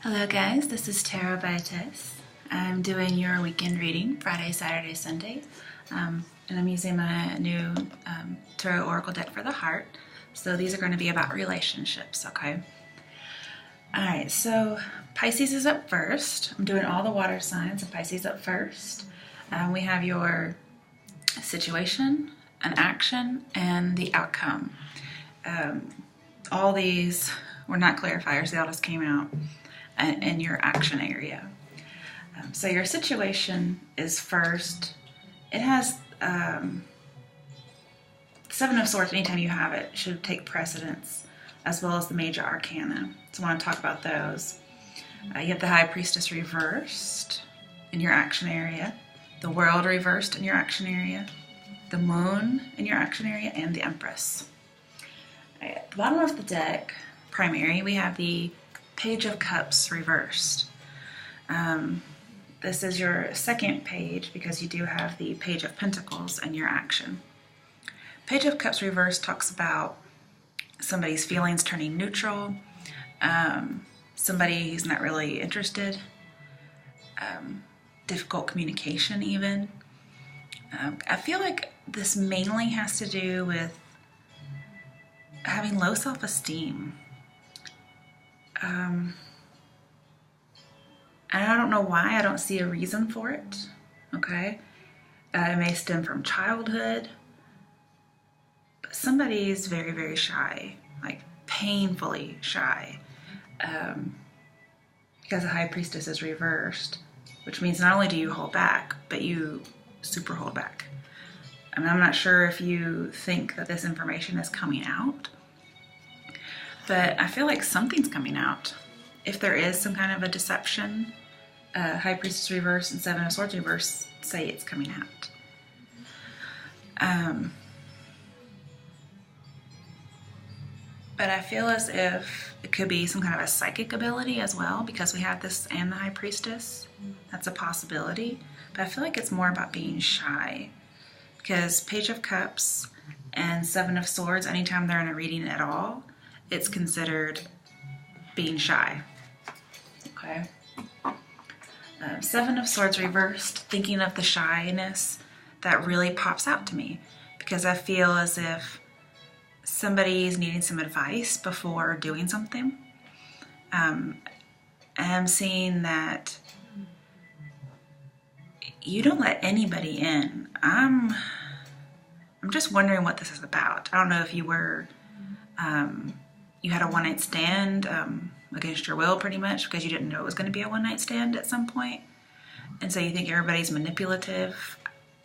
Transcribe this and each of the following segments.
Hello guys, this is Tarot by Tess. I'm doing your weekend reading, Friday, Saturday, Sunday. And I'm using my new Tarot Oracle deck for the heart. So these are going to be about relationships, okay? Alright, so Pisces is up first. I'm doing all the water signs, and Pisces up first. We have your situation, an action, and the outcome. All these were not clarifiers, they all just came out in your action area. So your situation is first. It has Seven of Swords. Anytime you have it, should take precedence, as well as the major arcana. So I want to talk about those. You have the High Priestess reversed in your action area, the World reversed in your action area, the Moon in your action area, and the Empress. At the bottom of the deck, primary, we have the Page of Cups reversed. This is your second page because you do have the Page of Pentacles in your action. Page of Cups reversed talks about somebody's feelings turning neutral, somebody who's not really interested, difficult communication even. I feel like this mainly has to do with having low self-esteem. And I don't know why. I don't see a reason for it. Okay, it may stem from childhood, but somebody is very, very shy, like painfully shy, because the High Priestess is reversed, which means not only do you hold back, but you super hold back. I mean, I'm not sure if you think that this information is coming out, but I feel like something's coming out. If there is some kind of a deception, High Priestess reverse and Seven of Swords reverse say it's coming out. But I feel as if it could be some kind of a psychic ability as well, because we have this and the High Priestess. That's a possibility. But I feel like it's more about being shy, because Page of Cups and Seven of Swords, anytime they're in a reading at all, it's considered being shy. Okay. Seven of Swords reversed, thinking of the shyness, that really pops out to me, because I feel as if somebody is needing some advice before doing something. I'm seeing that you don't let anybody in. I'm just wondering what this is about. I don't know if you were you had a one-night stand against your will, pretty much, because you didn't know it was going to be a one-night stand at some point, and so you think everybody's manipulative.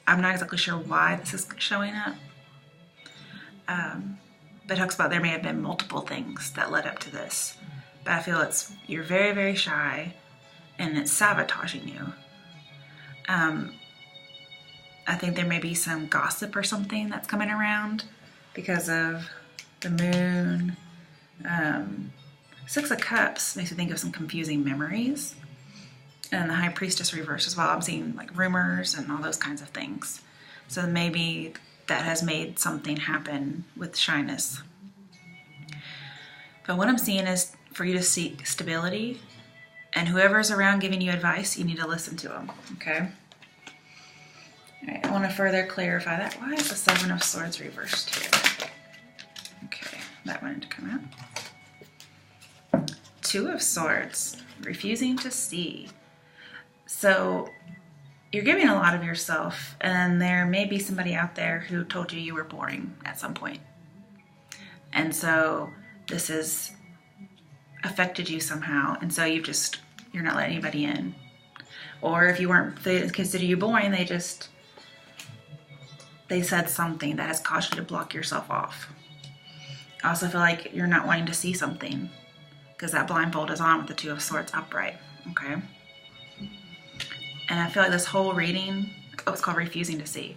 I'm not exactly sure why this is showing up, but it talks about there may have been multiple things that led up to this, but I feel you're very, very shy, and it's sabotaging you. I think there may be some gossip or something that's coming around because of the Moon. Six of Cups makes me think of some confusing memories, and the High Priestess reverse as well. I'm seeing like rumors and all those kinds of things. So maybe that has made something happen with shyness. But what I'm seeing is for you to seek stability, and whoever's around giving you advice, you need to listen to them. Okay. All right. I want to further clarify that. Why is the Seven of Swords reversed here? Okay, that wanted to come out. Two of Swords, refusing to see. So you're giving a lot of yourself, and there may be somebody out there who told you were boring at some point. And so this has affected you somehow, and so you're not letting anybody in. Or if they consider you boring, they said something that has caused you to block yourself off. I also feel like you're not wanting to see something, because that blindfold is on with the Two of Swords upright, okay? And I feel like this whole reading, it's called Refusing to See.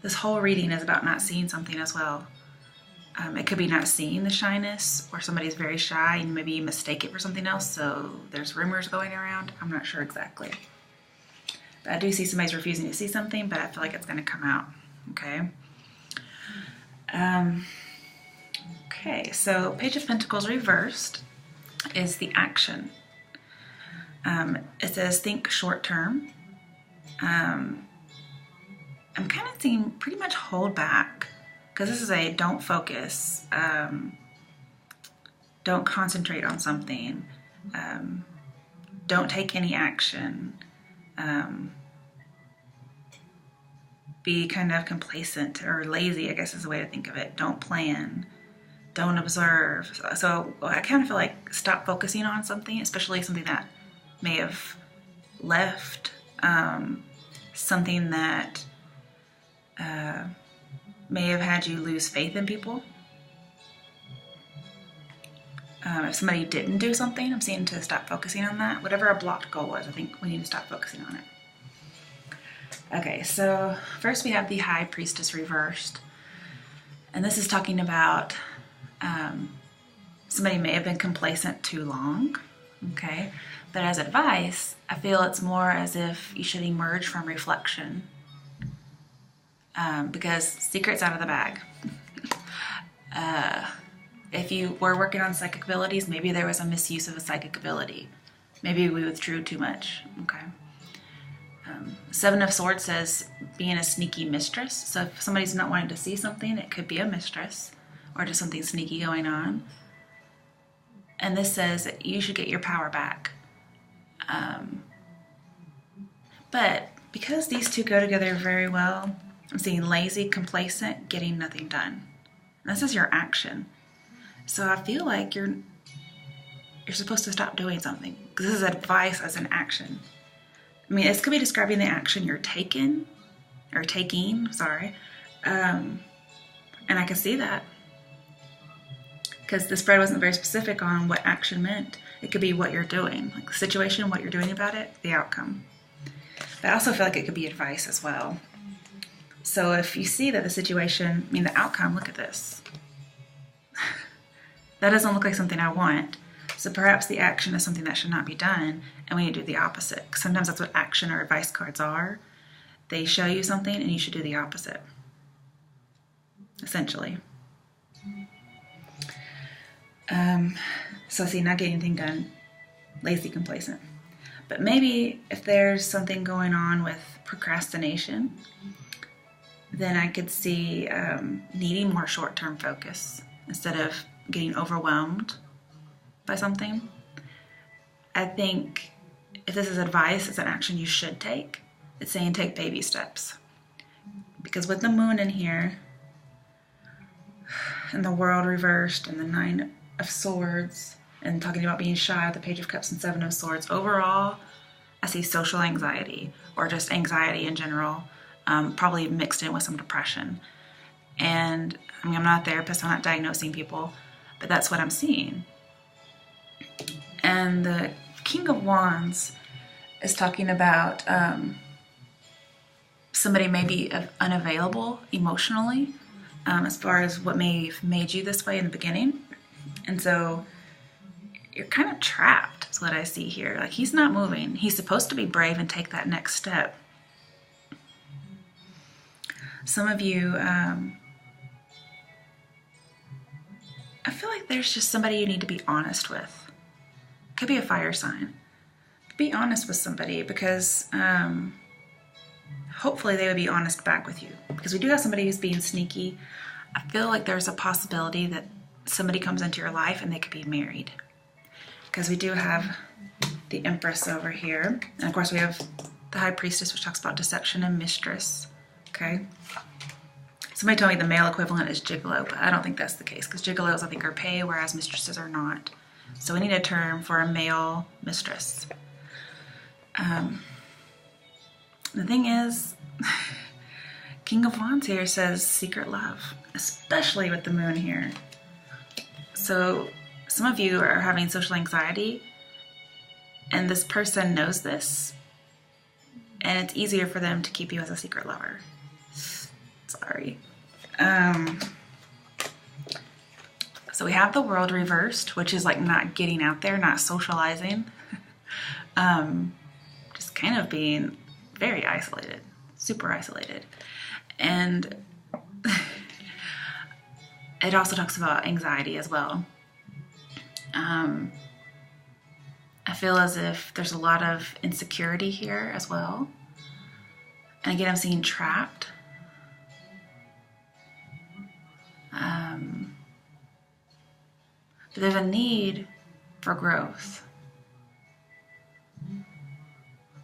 This whole reading is about not seeing something as well. It could be not seeing the shyness, or somebody's very shy and maybe you mistake it for something else, so there's rumors going around. I'm not sure exactly. But I do see somebody's refusing to see something, but I feel like it's going to come out, okay? Okay, so Page of Pentacles reversed is the action. It says think short term. I'm kind of seeing pretty much hold back, because this is a don't focus, don't concentrate on something, don't take any action, be kind of complacent or lazy, I guess is the way to think of it. Don't plan, don't observe. So I kind of feel like stop focusing on something, especially something that may have left, something that may have had you lose faith in people. If somebody didn't do something, I'm seeing to stop focusing on that. Whatever a blocked goal was, I think we need to stop focusing on it. Okay, so first we have the High Priestess reversed. And this is talking about somebody may have been complacent too long, okay? But as advice, I feel it's more as if you should emerge from reflection, because secret's out of the bag. If you were working on psychic abilities, maybe there was a misuse of a psychic ability. Maybe we withdrew too much, okay? Seven of Swords says being a sneaky mistress. So if somebody's not wanting to see something, it could be a mistress or just something sneaky going on. And this says that you should get your power back. But because these two go together very well, I'm seeing lazy, complacent, getting nothing done. And this is your action. So I feel like you're supposed to stop doing something, because this is advice as an action. I mean, this could be describing the action you're taking, and I can see that, because the spread wasn't very specific on what action meant. It could be what you're doing, like the situation, what you're doing about it, the outcome. But I also feel like it could be advice as well. So if you see that the situation, the outcome, look at this. That doesn't look like something I want. So perhaps the action is something that should not be done, and we need to do the opposite. Sometimes that's what action or advice cards are. They show you something, and you should do the opposite, essentially. So see, not getting anything done, lazy, complacent. But maybe if there's something going on with procrastination, then I could see needing more short-term focus instead of getting overwhelmed by something. I think if this is advice, it's an action you should take. It's saying take baby steps. Because with the moon in here, and the world reversed, and the Nine of Swords, and talking about being shy with the Page of Cups and Seven of Swords, overall, I see social anxiety, or just anxiety in general, probably mixed in with some depression. And I'm not a therapist, I'm not diagnosing people, but that's what I'm seeing. And the King of Wands is talking about somebody may be unavailable emotionally, as far as what may have made you this way in the beginning. And so you're kind of trapped, is what I see here. Like, he's not moving. He's supposed to be brave and take that next step. Some of you, I feel like there's just somebody you need to be honest with. Could be a fire sign. Be honest with somebody, because hopefully they would be honest back with you. Because we do have somebody who's being sneaky. I feel like there's a possibility that somebody comes into your life and they could be married. Because we do have the Empress over here. And of course we have the High Priestess, which talks about deception and mistress. Okay. Somebody told me the male equivalent is gigolo, but I don't think that's the case, because gigolos, I think, are pay, whereas mistresses are not. So we need a term for a male mistress. The thing is, King of Wands here says secret love, especially with the moon here. So some of you are having social anxiety, and this person knows this, and it's easier for them to keep you as a secret lover. Sorry. So we have the World reversed, which is like not getting out there, not socializing. Just kind of being very isolated, super isolated. And it also talks about anxiety as well. feel as if there's a lot of insecurity here as well. And again, I'm seeing trapped. But there's a need for growth.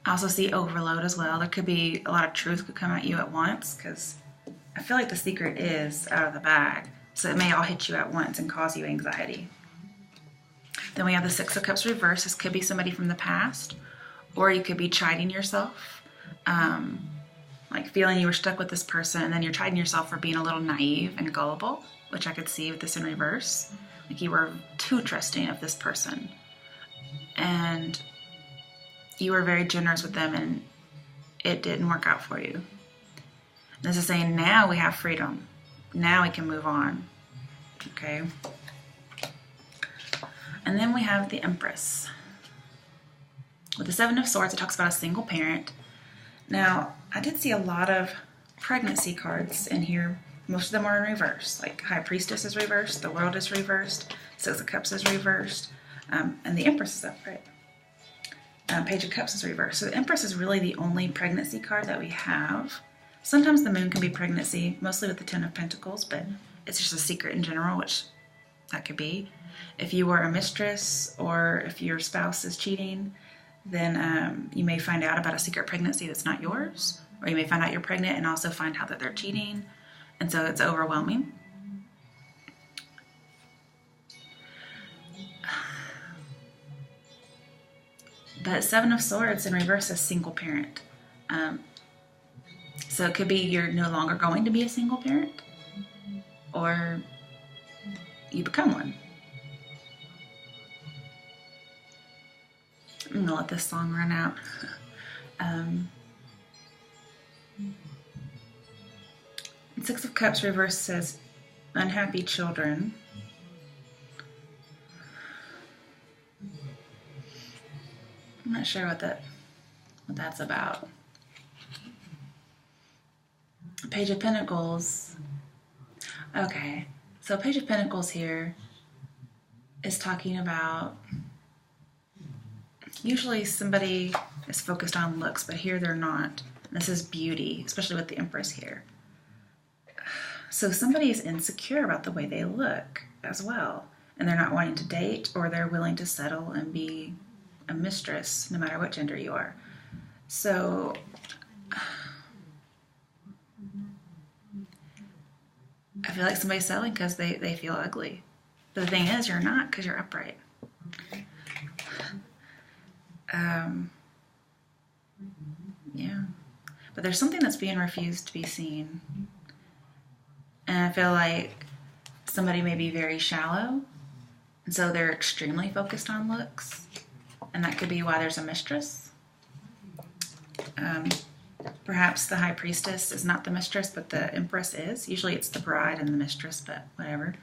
I also see overload as well. There could be a lot of truth could come at you at once, because I feel like the secret is out of the bag. So it may all hit you at once and cause you anxiety. Then we have the Six of Cups reversed. This could be somebody from the past, or you could be chiding yourself. Like feeling you were stuck with this person, and then you're chiding yourself for being a little naive and gullible, which I could see with this in reverse. Like you were too trusting of this person, and you were very generous with them, and it didn't work out for you. This is saying now we have freedom. Now we can move on. Okay. And then we have the Empress. With the Seven of Swords, it talks about a single parent. Now, I did see a lot of pregnancy cards in here. Most of them are in reverse. Like High Priestess is reversed, the World is reversed, Six of Cups is reversed, and the Empress is upright. Page of Cups is reversed. So the Empress is really the only pregnancy card that we have. Sometimes the Moon can be pregnancy, mostly with the Ten of Pentacles, but it's just a secret in general, which that could be. If you are a mistress, or if your spouse is cheating, then you may find out about a secret pregnancy that's not yours, or you may find out you're pregnant and also find out that they're cheating, and so it's overwhelming. But Seven of Swords in reverse is single parent. So it could be you're no longer going to be a single parent, or you become one. I'm going to let this song run out. Six of Cups reverse says unhappy children. I'm not sure what that's about. Page of Pentacles. Okay, so Page of Pentacles here is talking about, usually somebody is focused on looks, but here they're not. This is beauty, especially with the Empress here. So somebody is insecure about the way they look as well, and they're not wanting to date, or they're willing to settle and be a mistress no matter what gender you are. So I feel like somebody's settling because they feel ugly. But the thing is, you're not, because you're upright. Yeah. But there's something that's being refused to be seen. And I feel like somebody may be very shallow, and so they're extremely focused on looks. And that could be why there's a mistress. Perhaps the High Priestess is not the mistress, but the Empress is. Usually it's the bride and the mistress, but whatever.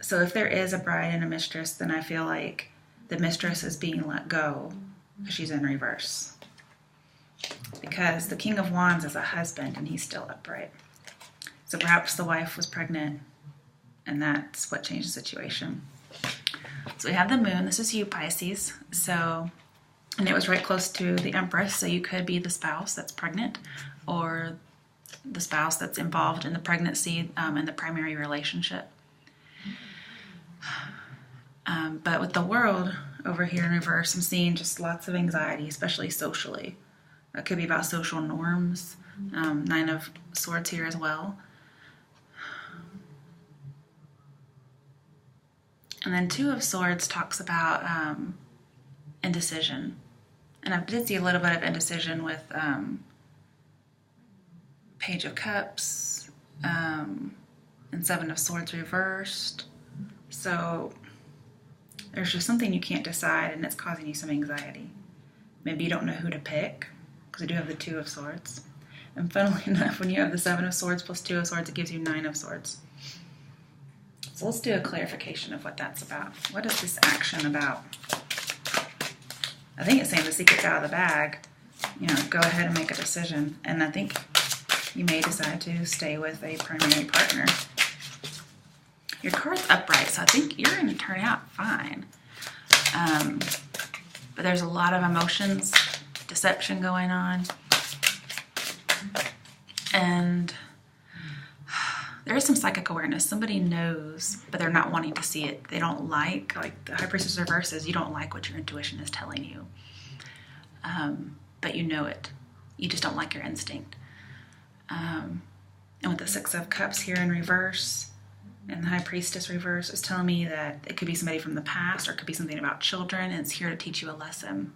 So if there is a bride and a mistress, then I feel like the mistress is being let go because she's in reverse. Because the King of Wands is a husband and he's still upright. So perhaps the wife was pregnant and that's what changed the situation. So we have the Moon. This is you, Pisces. And it was right close to the Empress, so you could be the spouse that's pregnant, or the spouse that's involved in the pregnancy in the primary relationship. But with the World over here in reverse, I'm seeing just lots of anxiety, especially socially. It could be about social norms. Nine of Swords here as well. And then Two of Swords talks about indecision. And I did see a little bit of indecision with Page of Cups and Seven of Swords reversed. So there's just something you can't decide, and it's causing you some anxiety. Maybe you don't know who to pick, because I do have the Two of Swords. And funnily enough, when you have the Seven of Swords plus Two of Swords, it gives you Nine of Swords. So let's do a clarification of what that's about. What is this action about? I think it's saying the secret's out of the bag. Go ahead and make a decision. And I think you may decide to stay with a primary partner. Your card's upright, so I think you're going to turn out fine. But there's a lot of emotions, deception going on. And there is some psychic awareness. Somebody knows, but they're not wanting to see it. They don't like the High Priestess reverse says you don't like what your intuition is telling you. But you know it. You just don't like your instinct. And with the Six of Cups here in reverse, and the High Priestess reverse is telling me that it could be somebody from the past, or it could be something about children, and it's here to teach you a lesson.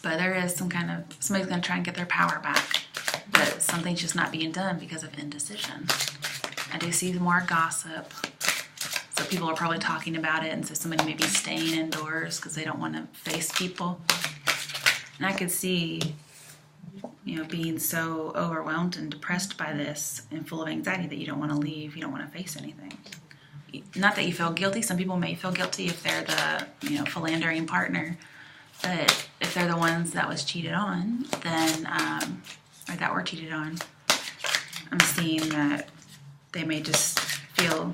But there is some kind of, somebody's going to try and get their power back, but something's just not being done because of indecision. I do see more gossip. So people are probably talking about it, and so somebody may be staying indoors because they don't want to face people. And I could see, being so overwhelmed and depressed by this and full of anxiety that you don't want to leave, you don't want to face anything. Not that you feel guilty. Some people may feel guilty if they're the, philandering partner. But if they're the ones that was cheated on, then, or that were cheated on, I'm seeing that they may just feel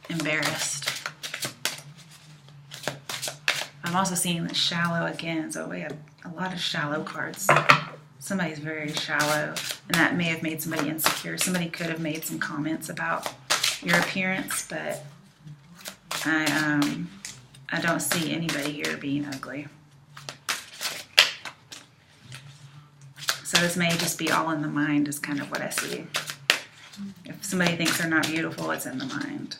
embarrassed. I'm also seeing the shallow again, so we have a lot of shallow cards. Somebody's very shallow, and that may have made somebody insecure. Somebody could have made some comments about your appearance, but I don't see anybody here being ugly. So this may just be all in the mind is kind of what I see. If somebody thinks they're not beautiful, it's in the mind.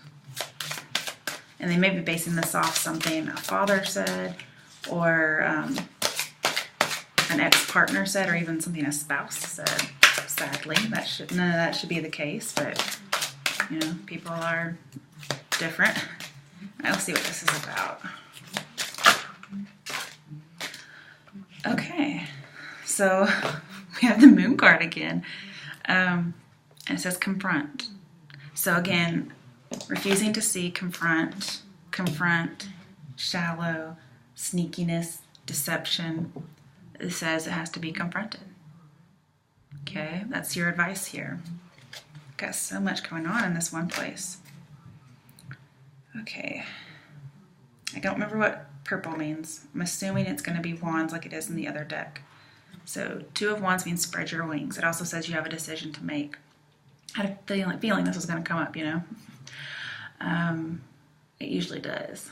And they may be basing this off something a father said, or an ex-partner said, or even something a spouse said. Sadly, none of that should be the case, but people are different. I'll see what this is about. Okay, so we have the Moon card again, and it says confront. So again, refusing to see, confront, shallow, sneakiness, deception. It says it has to be confronted. Okay, that's your advice here. Got so much going on in this one place. Okay, I don't remember what purple means. I'm assuming it's going to be wands like it is in the other deck. So 2 of Wands means spread your wings. It also says you have a decision to make. I had a feeling this was going to come up, It usually does.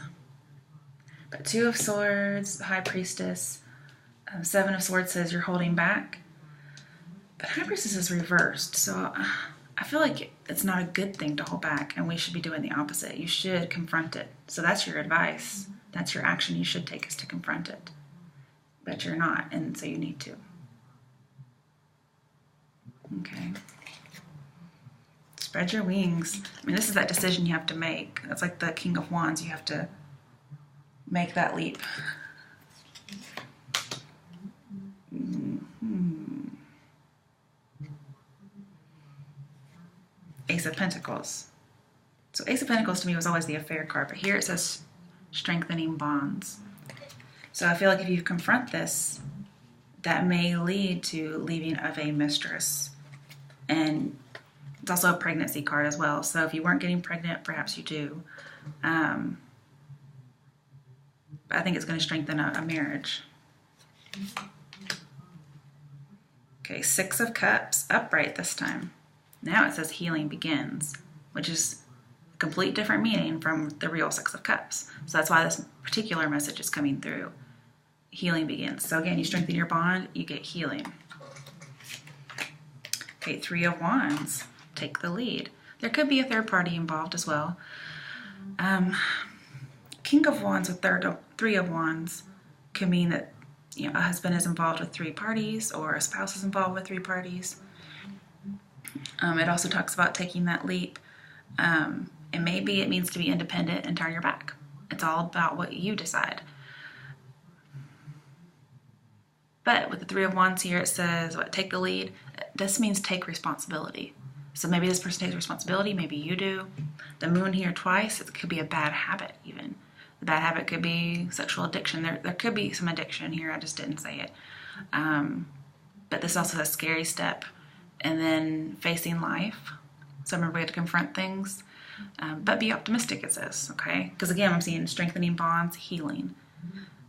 But 2 of Swords, High Priestess, 7 of Swords says you're holding back. But High Priestess is reversed, so I feel like it's not a good thing to hold back, and we should be doing the opposite. You should confront it. So that's your advice. That's your action you should take, is to confront it. But you're not, and so you need to. Okay. Spread your wings. I mean, this is that decision you have to make. That's like the King of Wands. You have to make that leap. Ace of Pentacles. So Ace of Pentacles to me was always the affair card, but here it says strengthening bonds. So I feel like if you confront this, that may lead to leaving of a mistress. And it's also a pregnancy card as well. So if you weren't getting pregnant, perhaps you do. But I think it's going to strengthen a marriage. Okay, 6 of Cups, upright this time. Now it says healing begins, which is a complete different meaning from the real 6 of Cups. So that's why this particular message is coming through. Healing begins. So again, you strengthen your bond, you get healing. Okay, 3 of Wands, take the lead. There could be a third party involved as well. King of Wands with 3 of Wands could mean that a husband is involved with 3 parties, or a spouse is involved with 3 parties. It also talks about taking that leap. And maybe it means to be independent and turn your back. It's all about what you decide. But with the 3 of Wands here, it says, take the lead. This means take responsibility. So maybe this person takes responsibility, maybe you do. The Moon here twice, it could be a bad habit even. The bad habit could be sexual addiction. There could be some addiction here, I just didn't say it. But this also has a scary step. And then facing life, So remember, we have to confront things, but be optimistic, it says, okay? Because again, I'm seeing strengthening bonds, healing.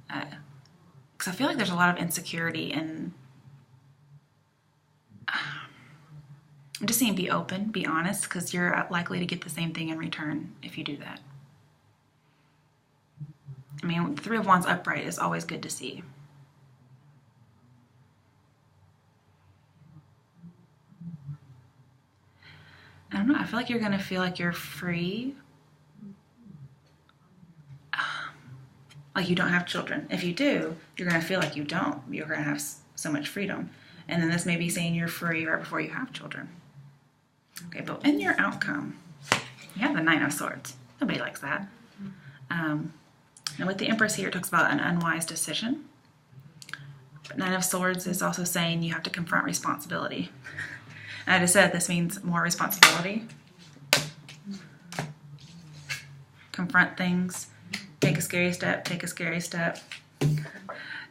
Because I feel like there's a lot of insecurity, and I'm just saying be open, be honest, because you're likely to get the same thing in return if you do that. I mean, the Three of Wands upright is always good to see. I don't know, I feel like you're going to feel like you're free. Like you don't have children. If you do, you're going to feel like you don't. You're going to have so much freedom. And then this may be saying you're free right before you have children. Okay, but in your outcome, you have the Nine of Swords. Nobody likes that. Now with the Empress here, it talks about an unwise decision. But Nine of Swords is also saying you have to confront responsibility. And I just said this means more responsibility. Confront things. Take a scary step, take a scary step,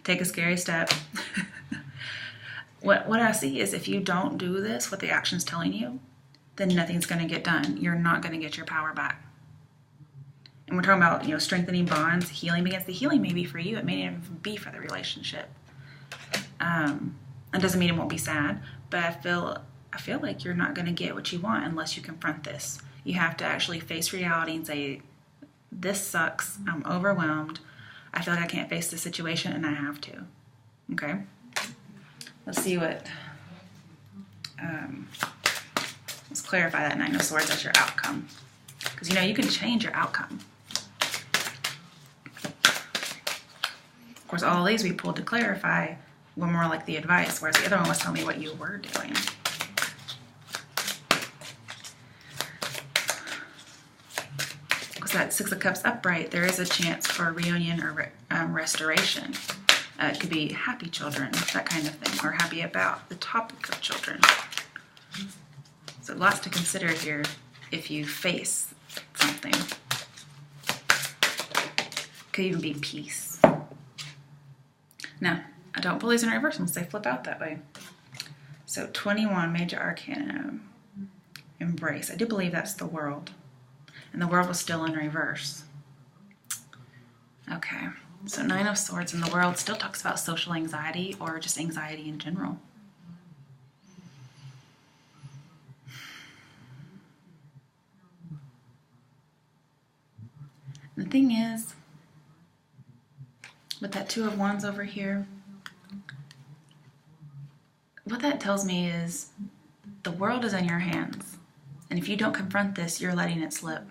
take a scary step. What I see is if you don't do this, what the action's telling you, then nothing's going to get done. You're not going to get your power back. And we're talking about, strengthening bonds, healing begins. The healing may be for you. It may not even be for the relationship. It doesn't mean it won't be sad, but I feel like you're not going to get what you want unless you confront this. You have to actually face reality and say, this sucks. I'm overwhelmed. I feel like I can't face the situation, and I have to. Okay? Let's see what... let's clarify that Nine of Swords as your outcome. Because, you can change your outcome. Of course, all these we pulled to clarify were more like the advice, whereas the other one was telling me what you were doing. That Six of Cups upright, there is a chance for reunion or restoration. It could be happy children, that kind of thing, or happy about the topic of children. So lots to consider here if you face something. Could even be peace. Now, I don't pull these in reverse unless they flip out that way. So 21, Major Arcana, Embrace. I do believe that's the World. And the World was still in reverse. Okay, so Nine of Swords in the World still talks about social anxiety or just anxiety in general. The thing is, with that Two of Wands over here, what that tells me is the world is in your hands. And if you don't confront this, you're letting it slip.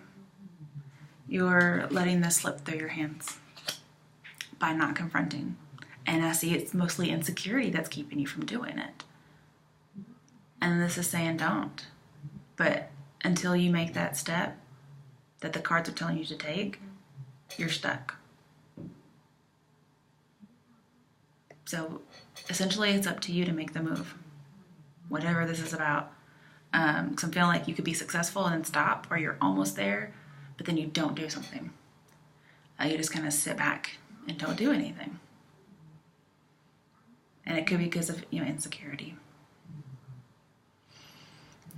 You're letting this slip through your hands by not confronting. And I see it's mostly insecurity that's keeping you from doing it. And this is saying don't. But until you make that step that the cards are telling you to take, you're stuck. So essentially it's up to you to make the move. Whatever this is about. Because I'm feeling like you could be successful and then stop, or you're almost there, but then you don't do something. You just kind of sit back and don't do anything. And it could be because of insecurity.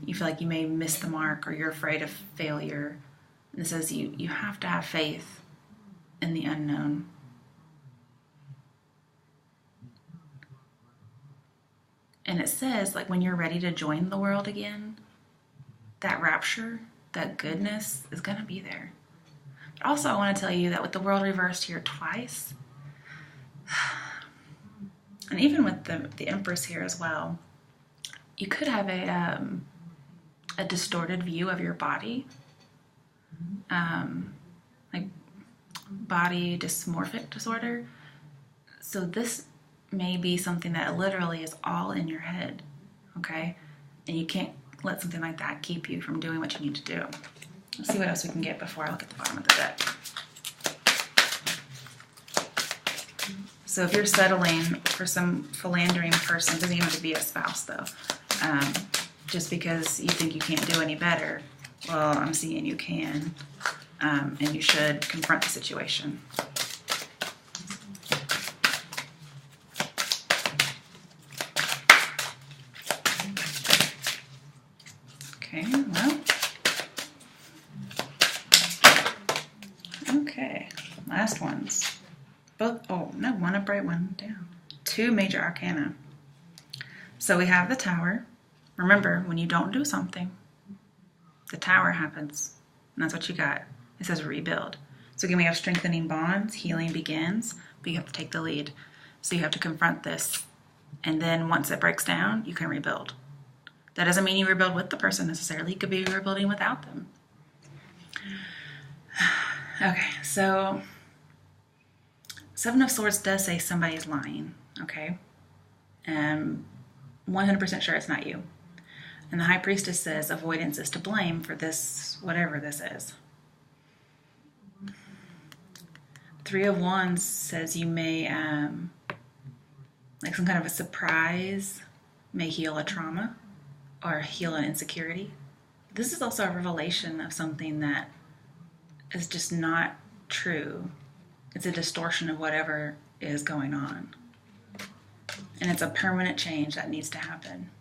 You feel like you may miss the mark, or you're afraid of failure. And it says you have to have faith in the unknown. And it says, like, when you're ready to join the world again, that rapture, that goodness is going to be there. But also, I want to tell you that with the world reversed here twice, and even with the Empress here as well, you could have a distorted view of your body, like body dysmorphic disorder. So this may be something that literally is all in your head, okay? And you can't let something like that keep you from doing what you need to do. Let's see what else we can get before I look at the bottom of the deck. So if you're settling for some philandering person, doesn't even have to be a spouse though, just because you think you can't do any better, well, I'm seeing you can, and you should confront the situation. Okay, well. Okay, last ones. Both, oh, no, one upright, one down. 2 major arcana. So we have the Tower. Remember, when you don't do something, the Tower happens. And that's what you got. It says rebuild. So again, we have strengthening bonds, healing begins, but you have to take the lead. So you have to confront this. And then once it breaks down, you can rebuild. That doesn't mean you rebuild with the person necessarily. It could be rebuilding without them. Okay, so 7 of Swords does say somebody's lying, okay? 100% sure it's not you. And the High Priestess says avoidance is to blame for this, whatever this is. 3 of Wands says you may, like some kind of a surprise may heal a trauma or heal an insecurity. This is also a revelation of something that is just not true. It's a distortion of whatever is going on. And it's a permanent change that needs to happen.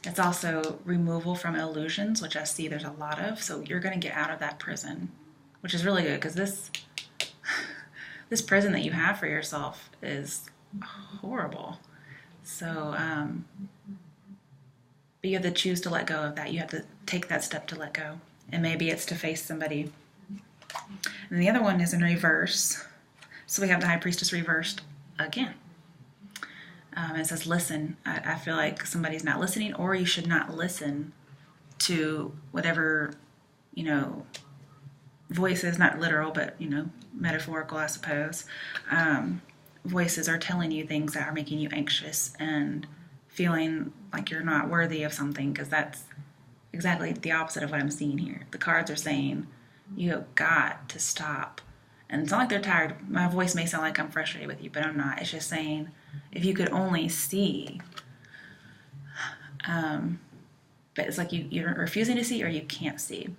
It's also removal from illusions, which I see there's a lot of. So you're going to get out of that prison, which is really good because this prison that you have for yourself is horrible. So, but you have to choose to let go of that. You have to take that step to let go. And maybe it's to face somebody. And the other one is in reverse. So we have the High Priestess reversed again. It says, listen. I feel like somebody's not listening, or you should not listen to whatever, voices, not literal, but, metaphorical, I suppose. Voices are telling you things that are making you anxious and feeling like you're not worthy of something, because that's exactly the opposite of what I'm seeing here. The cards are saying you have got to stop. And it's not like they're tired. My voice may sound like I'm frustrated with you, but I'm not. It's just saying, if you could only see. But it's like you're refusing to see, or you can't see.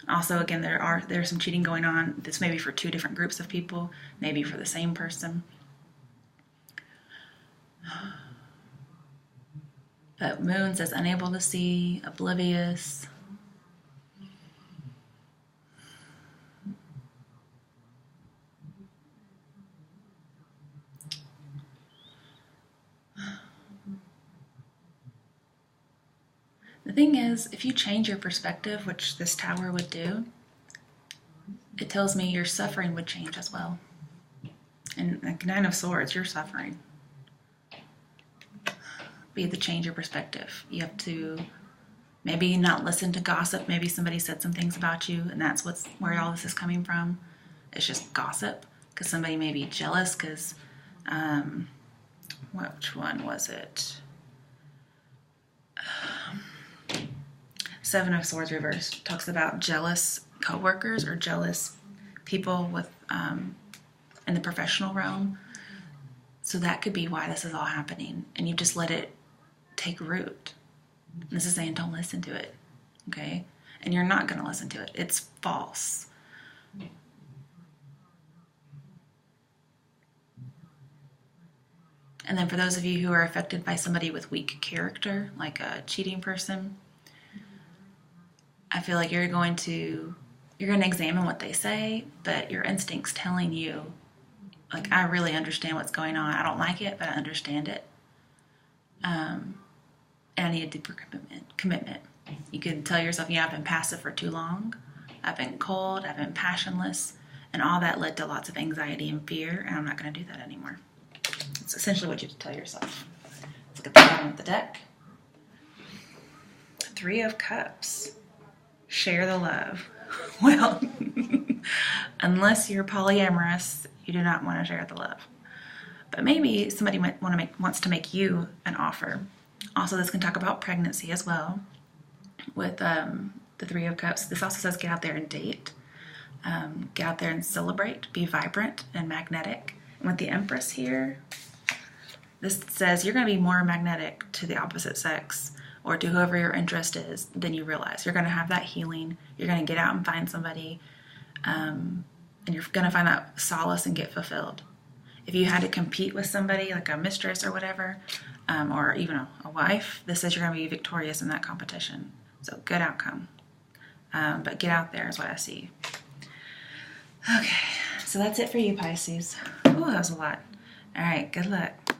Also, again, there's some cheating going on. This may be for 2 different groups of people, maybe for the same person. But Moon says unable to see, oblivious. The thing is, if you change your perspective, which this Tower would do, it tells me your suffering would change as well. And like 9 of Swords, you're suffering. But you have to change your perspective. You have to maybe not listen to gossip. Maybe somebody said some things about you, and that's where all this is coming from. It's just gossip, because somebody may be jealous, because, which one was it? 7 of Swords reversed talks about jealous coworkers or jealous people with in the professional realm. So that could be why this is all happening, and you just let it take root. And this is saying don't listen to it, okay? And you're not going to listen to it. It's false. And then for those of you who are affected by somebody with weak character, like a cheating person, I feel like you're going to examine what they say, but your instinct's telling you, like, I really understand what's going on. I don't like it, but I understand it. And I need a deeper commitment. You can tell yourself, I've been passive for too long. I've been cold. I've been passionless. And all that led to lots of anxiety and fear, and I'm not going to do that anymore. It's essentially what you have to tell yourself. Let's look at the bottom of the deck. 3 of Cups. Share the love. Well, unless you're polyamorous, you do not want to share the love. But maybe somebody wants to make you an offer. Also, this can talk about pregnancy as well. With the 3 of Cups, this also says get out there and date. Get out there and celebrate. Be vibrant and magnetic. And with the Empress here, this says you're going to be more magnetic to the opposite sex, or to whoever your interest is, than you realize. You're going to have that healing. You're going to get out and find somebody, and you're going to find that solace and get fulfilled. if you had to compete with somebody, like a mistress or whatever, or even a wife, this says you're going to be victorious in that competition. So good outcome. But get out there is what I see. Okay, so that's it for you, Pisces. Oh, that was a lot. All right, good luck.